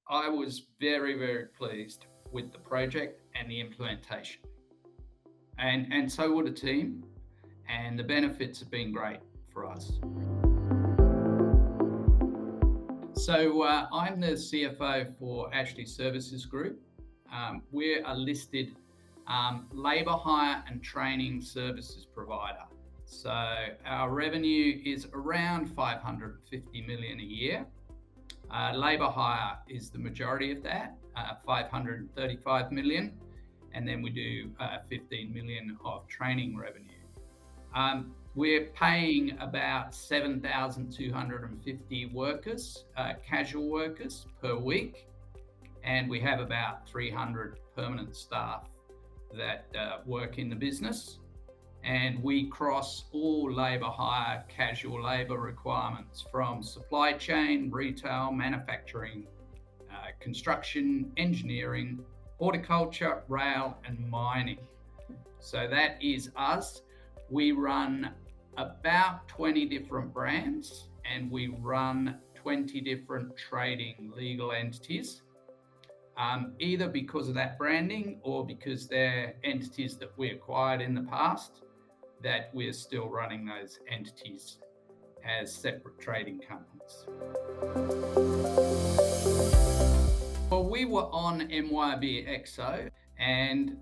I was very, very pleased with the project and the implementation. And so would the team, and the benefits have been great for us. So I'm the CFO for Ashley Services Group. We're a listed labour hire and training services provider. So our revenue is around 550 million a year. Labour hire is the majority of that, 535 million, and then we do 15 million of training revenue. We're paying about 7,250 workers, casual workers per week, and we have about 300 permanent staff that work in the business. And we cross all labour hire, casual labour requirements from supply chain, retail, manufacturing, construction, engineering, horticulture, rail, and mining. So that is us. We run about 20 different brands and we run 20 different trading legal entities, either because of that branding or because they're entities that we acquired in the past, that we're still running those entities as separate trading companies. Well, we were on MYOB EXO, and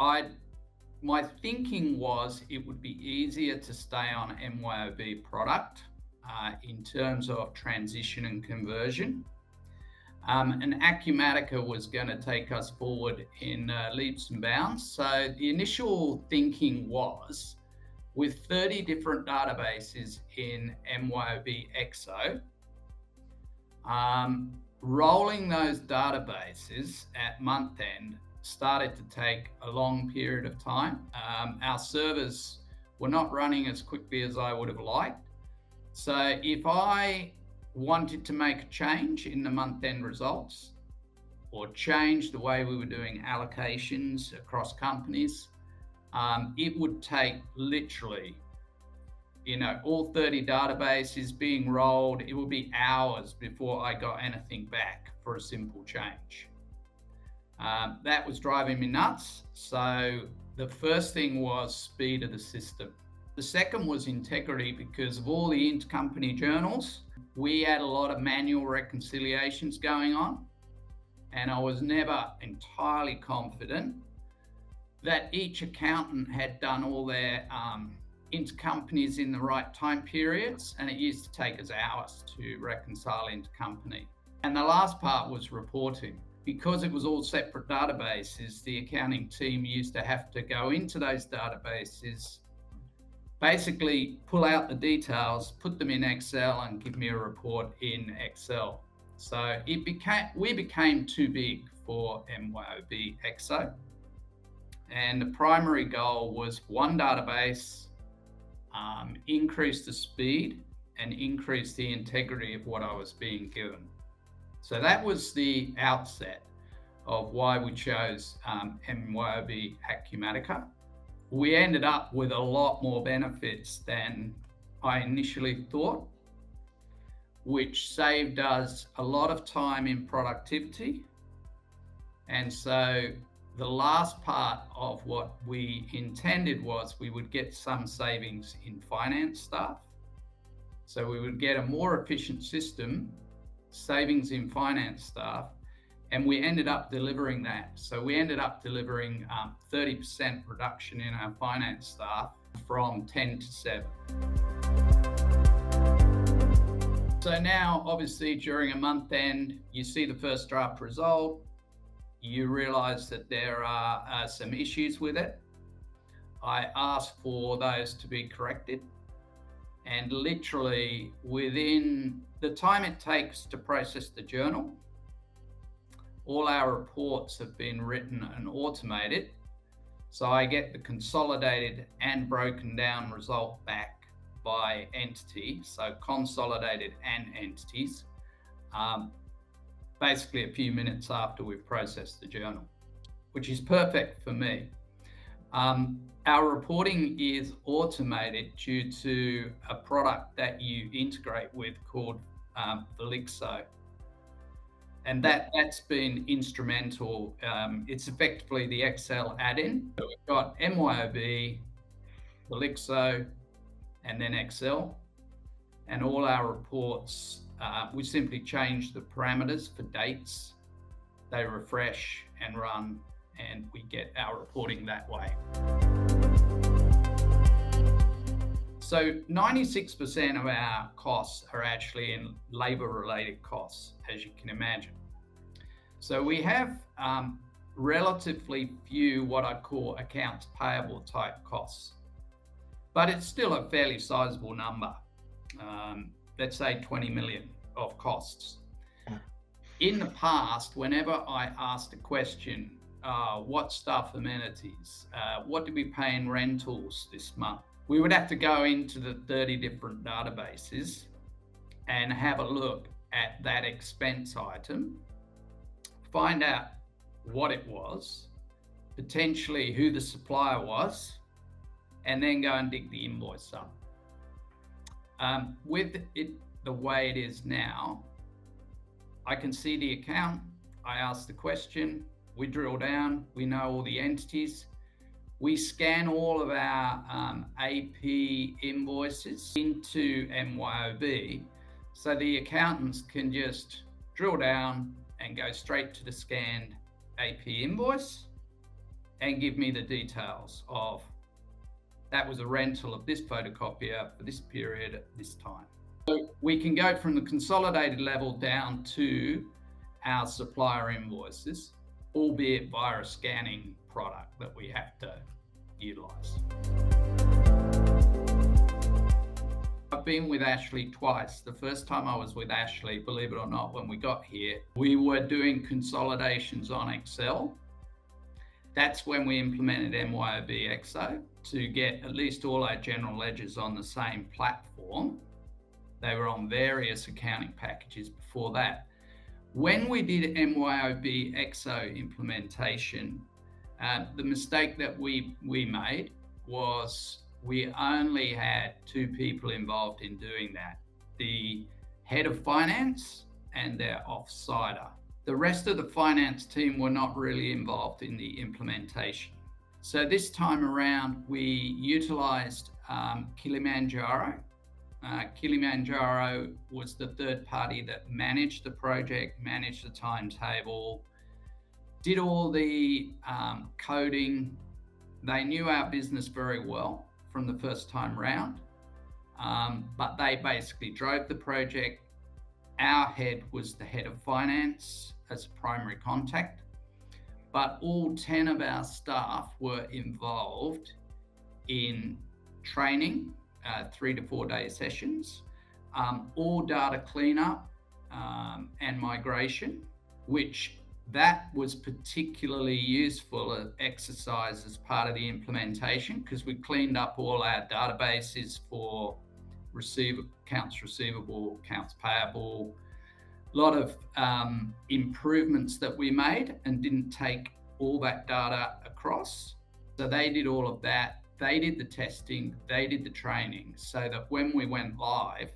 my thinking was it would be easier to stay on MYOB product in terms of transition and conversion. And Acumatica was going to take us forward in leaps and bounds. So the initial thinking was, with 30 different databases in MYOB EXO, rolling those databases at month end started to take a long period of time. Our servers were not running as quickly as I would have liked. So if I wanted to make a change in the month-end results or change the way we were doing allocations across companies, it would take literally, all 30 databases being rolled, it would be hours before I got anything back for a simple change. That was driving me nuts. So the first thing was speed of the system. The second was integrity, because of all the intercompany journals, we had a lot of manual reconciliations going on, and I was never entirely confident that each accountant had done all their intercompanies in the right time periods, and it used to take us hours to reconcile intercompany. And the last part was reporting. Because it was all separate databases, the accounting team used to have to go into those databases, basically pull out the details, put them in Excel, and give me a report in Excel. So we became too big for MYOB EXO. And the primary goal was one database, increase the speed and increase the integrity of what I was being given. So that was the outset of why we chose MYOB Acumatica. We ended up with a lot more benefits than I initially thought, which saved us a lot of time in productivity. And so the last part of what we intended was we would get some savings in finance staff. So we would get a more efficient system, savings in finance staff, and we ended up delivering that. So we ended up delivering 30% reduction in our finance staff from 10 to 7. So now, obviously, during a month end, you see the first draft result, you realize that there are some issues with it. I asked for those to be corrected, and literally within the time it takes to process the journal, all our reports have been written and automated. So I get the consolidated and broken down result back by entity, so consolidated and entities, basically a few minutes after we've processed the journal, which is perfect for me. Our reporting is automated due to a product that you integrate with called Velixo. And that's been instrumental. It's effectively the Excel add-in. So we've got MYOB, Elixo, and then Excel. And all our reports, we simply change the parameters for dates. They refresh and run, and we get our reporting that way. So 96% of our costs are actually in labor-related costs, as you can imagine. So we have relatively few what I'd call accounts payable type costs, but it's still a fairly sizable number. Let's say 20 million of costs. In the past, whenever I asked a question, what staff amenities, what do we pay in rentals this month? We would have to go into the 30 different databases and have a look at that expense item, find out what it was, potentially who the supplier was, and then go and dig the invoice up. With it the way it is now, I can see the account, I ask the question, we drill down, we know all the entities, we scan all of our AP invoices into MYOB, so the accountants can just drill down and go straight to the scanned AP invoice and give me the details of that was a rental of this photocopier for this period at this time. So we can go from the consolidated level down to our supplier invoices, albeit via a scanning product that we have to utilize. I've been with Ashley twice. The first time I was with Ashley, believe it or not, when we got here, we were doing consolidations on Excel. That's when we implemented MYOB EXO to get at least all our general ledgers on the same platform. They were on various accounting packages before that. When we did MYOB EXO implementation, the mistake that we made was we only had 2 people involved in doing that, the head of finance and their offsider. The rest of the finance team were not really involved in the implementation. So this time around, we utilized Kilimanjaro. Kilimanjaro was the third party that managed the project, managed the timetable, did all the coding. They knew our business very well from the first time round, but they basically drove the project. Our head was the head of finance as a primary contact, but all 10 of our staff were involved in training, 3 to 4 day sessions, all data cleanup and migration, which that was particularly useful exercise as part of the implementation because we cleaned up all our databases for accounts receivable, accounts payable, a lot of improvements that we made and didn't take all that data across. So they did all of that. They did the testing, they did the training, so that when we went live,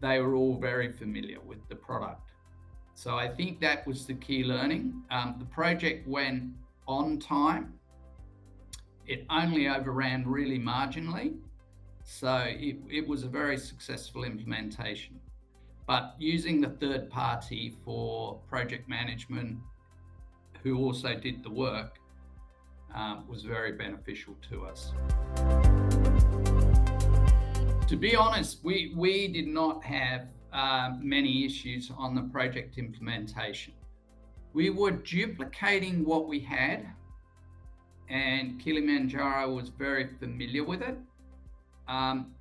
they were all very familiar with the product. So I think that was the key learning. The project went on time. It only overran really marginally. So it was a very successful implementation. But using the third party for project management, who also did the work, was very beneficial to us. To be honest, we did not have many issues on the project implementation. We were duplicating what we had, and Kilimanjaro was very familiar with it.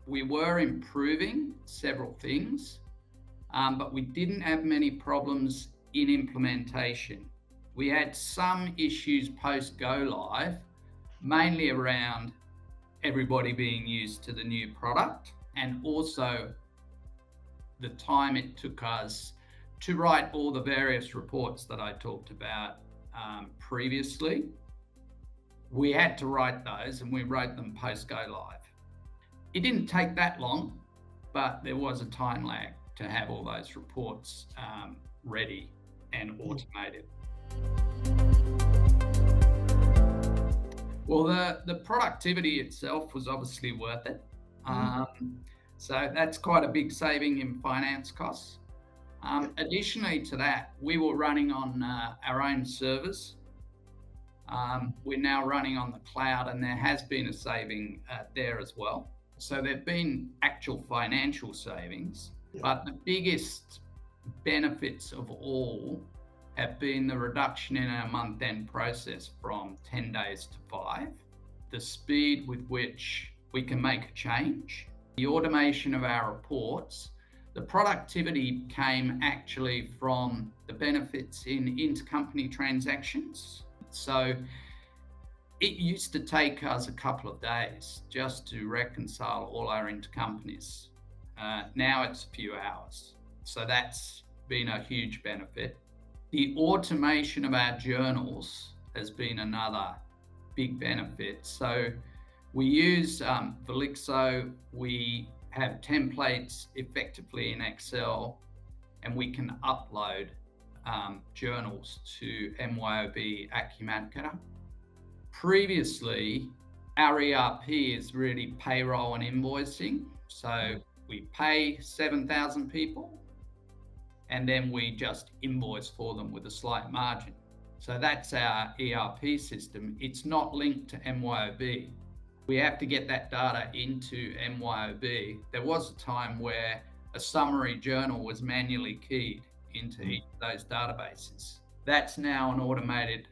We were improving several things, but we didn't have many problems in implementation. We had some issues post go live, mainly around everybody being used to the new product, and also the time it took us to write all the various reports that I talked about previously. We had to write those and we wrote them post go live. It didn't take that long, but there was a time lag to have all those reports ready and automated. Well, the productivity itself was obviously worth it. So that's quite a big saving in finance costs. Additionally to that, we were running on our own servers. We're now running on the cloud, and there has been a saving there as well. So there've been actual financial savings, but the biggest benefits of all have been the reduction in our month-end process from 10 days to 5, the speed with which we can make a change, the automation of our reports. The productivity came actually from the benefits in intercompany transactions. So it used to take us a couple of days just to reconcile all our intercompanies. Now it's a few hours. So that's been a huge benefit. The automation of our journals has been another big benefit. So we use Velixo, we have templates effectively in Excel, and we can upload journals to MYOB Acumatica. Previously, our ERP is really payroll and invoicing. So we pay 7,000 people, and then we just invoice for them with a slight margin. So that's our ERP system. It's not linked to MYOB. We have to get that data into MYOB. There was a time where a summary journal was manually keyed into each of those databases. That's now an automated,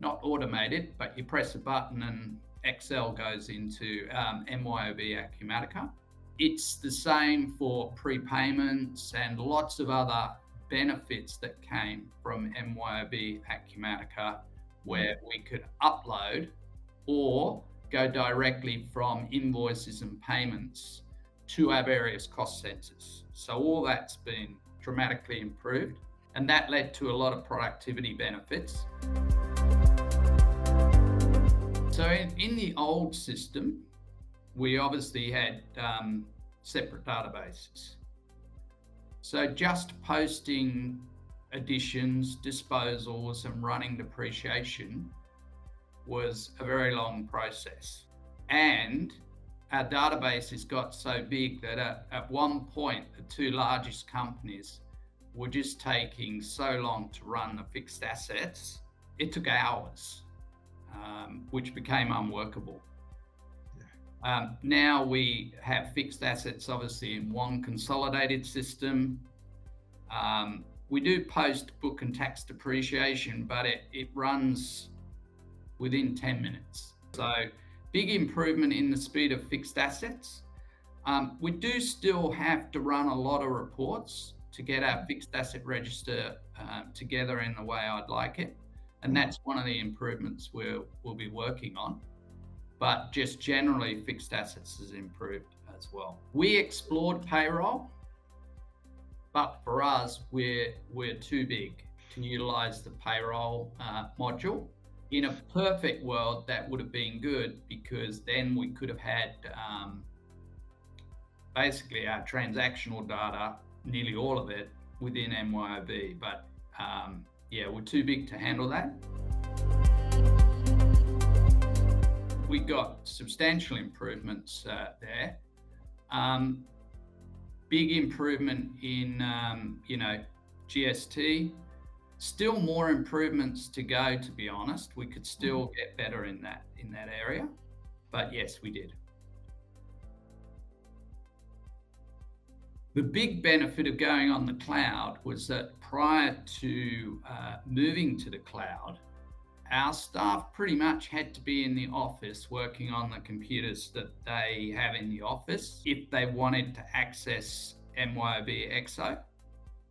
not automated, but you press a button and Excel goes into MYOB Acumatica. It's the same for prepayments and lots of other benefits that came from MYOB Acumatica, where we could upload or go directly from invoices and payments to our various cost centers. So all that's been dramatically improved, and that led to a lot of productivity benefits. So in the old system, we obviously had separate databases. So just posting additions, disposals, and running depreciation was a very long process. And our databases got so big that at one point, the two largest companies were just taking so long to run the fixed assets. It took hours, which became unworkable. Now we have fixed assets, obviously, in one consolidated system. We do post book and tax depreciation, but it runs within 10 minutes. So big improvement in the speed of fixed assets. We do still have to run a lot of reports to get our fixed asset register together in the way I'd like it. And that's one of the improvements we'll be working on. But just generally, fixed assets has improved as well. We explored payroll, but for us, we're too big to utilize the payroll module. In a perfect world, that would have been good, because then we could have had basically our transactional data, nearly all of it, within MYOB. But we're too big to handle that. We got substantial improvements there. Big improvement in GST. Still more improvements to go, to be honest. We could still get better in that area, but yes, we did. The big benefit of going on the cloud was that prior to moving to the cloud, our staff pretty much had to be in the office working on the computers that they have in the office if they wanted to access MYOB EXO.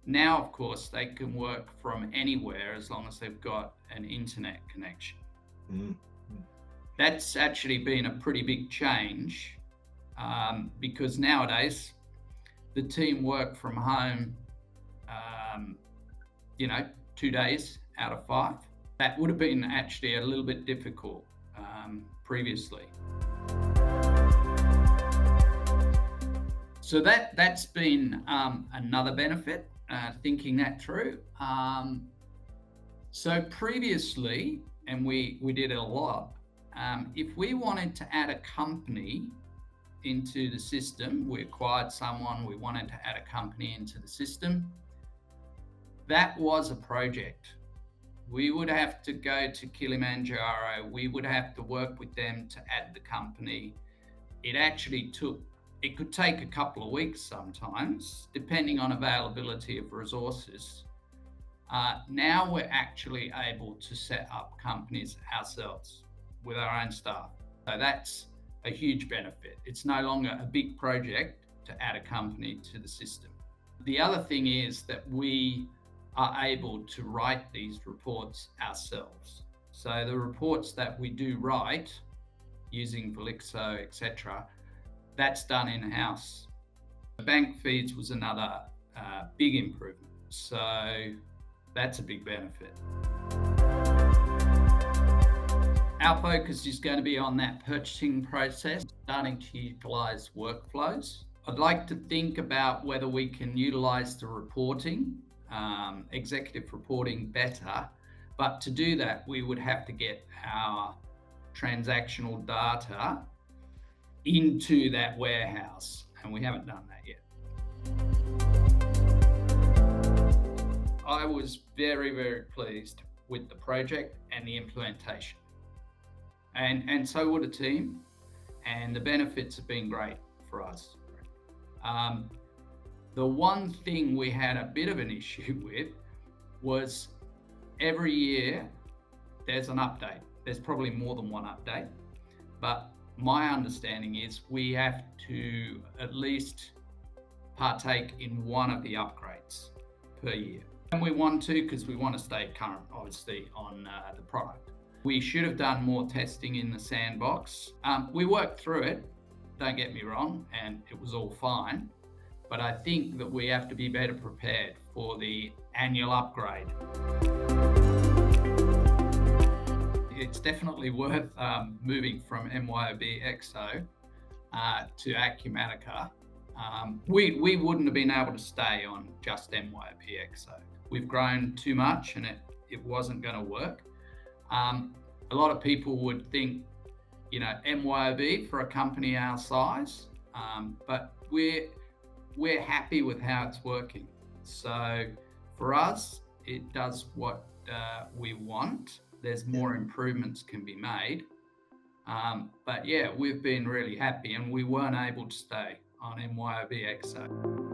Now, of course, they can work from anywhere as long as they've got an internet connection. That's actually been a pretty big change because nowadays the team work from home, 2 days out of 5. That would have been actually a little bit difficult previously. So that's been another benefit, thinking that through. So previously, and we did it a lot, if we wanted to add a company into the system, we acquired someone, we wanted to add a company into the system, that was a project. We would have to go to Kilimanjaro, we would have to work with them to add the company. It could take a couple of weeks sometimes, depending on availability of resources. Now we're actually able to set up companies ourselves with our own staff. So that's a huge benefit. It's no longer a big project to add a company to the system. The other thing is that we are able to write these reports ourselves. So the reports that we do write using Velixo, etc., that's done in-house. Bank feeds was another big improvement. So that's a big benefit. Our focus is going to be on that purchasing process, starting to utilize workflows. I'd like to think about whether we can utilize the reporting, executive reporting better, but to do that, we would have to get our transactional data into that warehouse, and we haven't done that yet. I was very, very pleased with the project and the implementation. And so would the team, and the benefits have been great for us. The one thing we had a bit of an issue with was every year there's an update. There's probably more than one update, but my understanding is we have to at least partake in one of the upgrades per year. And we want to, because we want to stay current, obviously, on the product. We should have done more testing in the sandbox. We worked through it, don't get me wrong, and it was all fine. But I think that we have to be better prepared for the annual upgrade. It's definitely worth moving from MYOB EXO to Acumatica. We wouldn't have been able to stay on just MYOB EXO. We've grown too much and it wasn't going to work. A lot of people would think, MYOB for a company our size, but we're happy with how it's working. So for us, it does what we want. There's more improvements can be made. But yeah, we've been really happy, and we weren't able to stay on MYOB EXO.